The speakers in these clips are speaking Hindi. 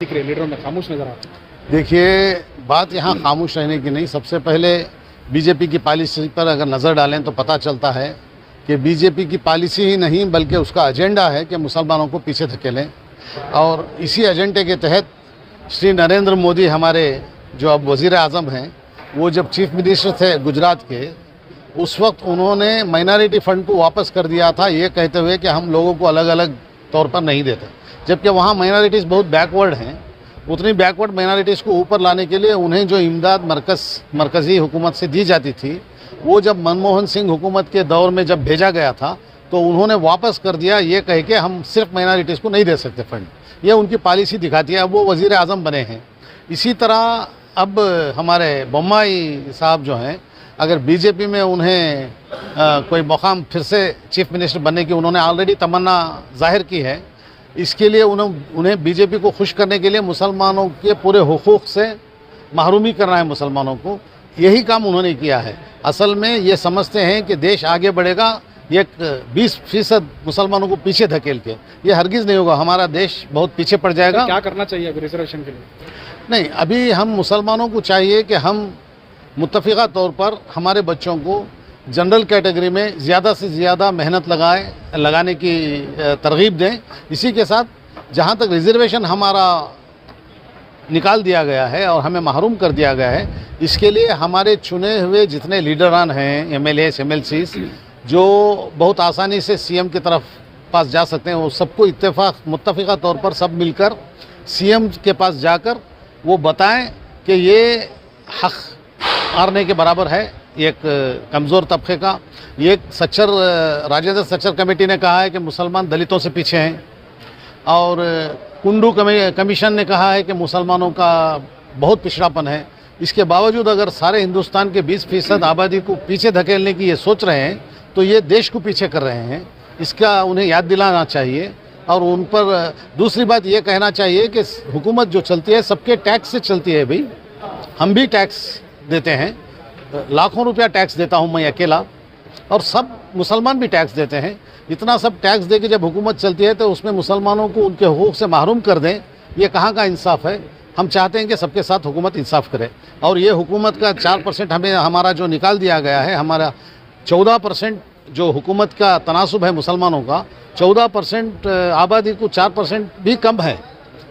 दिख रहे लीडरों में खामोश नजर आते हैं। देखिए, बात यहाँ खामोश रहने की नहीं। सबसे पहले बीजेपी की पॉलिसी पर अगर नज़र डालें तो पता चलता है कि बीजेपी की पॉलिसी ही नहीं बल्कि उसका एजेंडा है कि मुसलमानों को पीछे धकेलें। और इसी एजेंडे के तहत श्री नरेंद्र मोदी हमारे जो अब वज़ीर आज़म हैं, वो जब चीफ मिनिस्टर थे गुजरात के, उस वक्त उन्होंने माइनॉरिटी फ़ंड को वापस कर दिया था, ये कहते हुए कि हम लोगों को अलग अलग तौर पर नहीं देते। जबकि वहाँ माइनॉरिटीज़ बहुत बैकवर्ड हैं। उतनी बैकवर्ड माइनॉरिटीज़ को ऊपर लाने के लिए उन्हें जो इमदाद मरकज़ी हुकूमत से दी जाती थी, वो जब मनमोहन सिंह हुकूमत के दौर में जब भेजा गया था तो उन्होंने वापस कर दिया, ये कह के हम सिर्फ माइनॉरिटीज़ को नहीं दे सकते फ़ंड। ये उनकी पॉलिसी दिखाती है। अब वो वज़ीर आज़म बने हैं। इसी तरह अब हमारे बोम्माई साहब जो हैं, अगर बीजेपी में उन्हें कोई मकाम फिर से चीफ मिनिस्टर बनने की उन्होंने ऑलरेडी तमन्ना जाहिर की है, इसके लिए उन्हें बीजेपी को खुश करने के लिए मुसलमानों के पूरे हुकूक से महरूमी करना है मुसलमानों को। यही काम उन्होंने किया है। असल में ये समझते हैं कि देश आगे बढ़ेगा ये 20% मुसलमानों को पीछे धकेल के। ये हरगिज़ नहीं होगा। हमारा देश बहुत पीछे पड़ जाएगा। क्या करना चाहिए अभी रिजर्वेशन के लिए? नहीं, अभी हम मुसलमानों को चाहिए कि हम मुत्तफ़िक़ा तौर पर हमारे बच्चों को जनरल कैटेगरी में ज़्यादा से ज़्यादा मेहनत लगाने की तरगीब दें। इसी के साथ जहाँ तक रिज़र्वेशन हमारा निकाल दिया गया है और हमें महरूम कर दिया गया है, इसके लिए हमारे चुने हुए जितने लीडरान हैं, एमएलएस एमएलसीज, जो बहुत आसानी से सीएम की तरफ पास जा सकते हैं, वो सबको मुत्तफ़िक़ा तौर पर सब मिलकर सीएम के पास जाकर वो बताएं कि ये हक़ हारने के बराबर है एक कमज़ोर तबके का। ये सच्चर राजेंद्र सच्चर कमेटी ने कहा है कि मुसलमान दलितों से पीछे हैं, और कुंडू कमीशन ने कहा है कि मुसलमानों का बहुत पिछड़ापन है। इसके बावजूद अगर सारे हिंदुस्तान के 20% आबादी को पीछे धकेलने की ये सोच रहे हैं तो ये देश को पीछे कर रहे हैं। इसका उन्हें याद दिलाना चाहिए। और उन पर दूसरी बात ये कहना चाहिए कि हुकूमत जो चलती है सबके टैक्स से चलती है। भाई, हम भी टैक्स देते हैं, लाखों रुपया टैक्स देता हूं मैं अकेला, और सब मुसलमान भी टैक्स देते हैं। इतना सब टैक्स दे के जब हुकूमत चलती है तो उसमें मुसलमानों को उनके हुकूक से महरूम कर दें, ये कहाँ का इंसाफ है? हम चाहते हैं कि सबके साथ हुकूमत इंसाफ करे। और ये हुकूमत का 4% हमारा जो निकाल दिया गया है, हमारा 14% जो हुकूमत का तनासुब है मुसलमानों का, 14% आबादी को 4% भी कम है,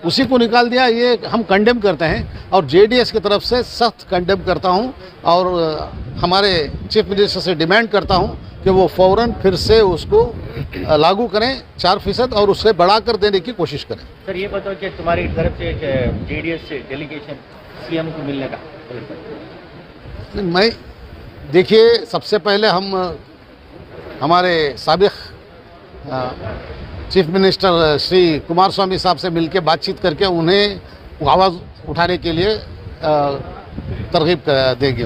उसी को निकाल दिया। ये हम कंडेम करते हैं और जेडीएस की तरफ से सख्त कंडेम करता हूं, और हमारे चीफ मिनिस्टर से डिमांड करता हूं कि वो फ़ौरन फिर से उसको लागू करें 4%, और उससे बढ़ाकर देने की कोशिश करें। सर, ये बताओ कि तुम्हारी तरफ से जेडीएस से डेलीगेशन सीएम को मिलने का? मैं देखिए, सबसे पहले हम हमारे साबिक़ चीफ मिनिस्टर श्री कुमार स्वामी साहब से मिलकर बातचीत करके उन्हें आवाज़ उठाने के लिए तरगीब देंगे।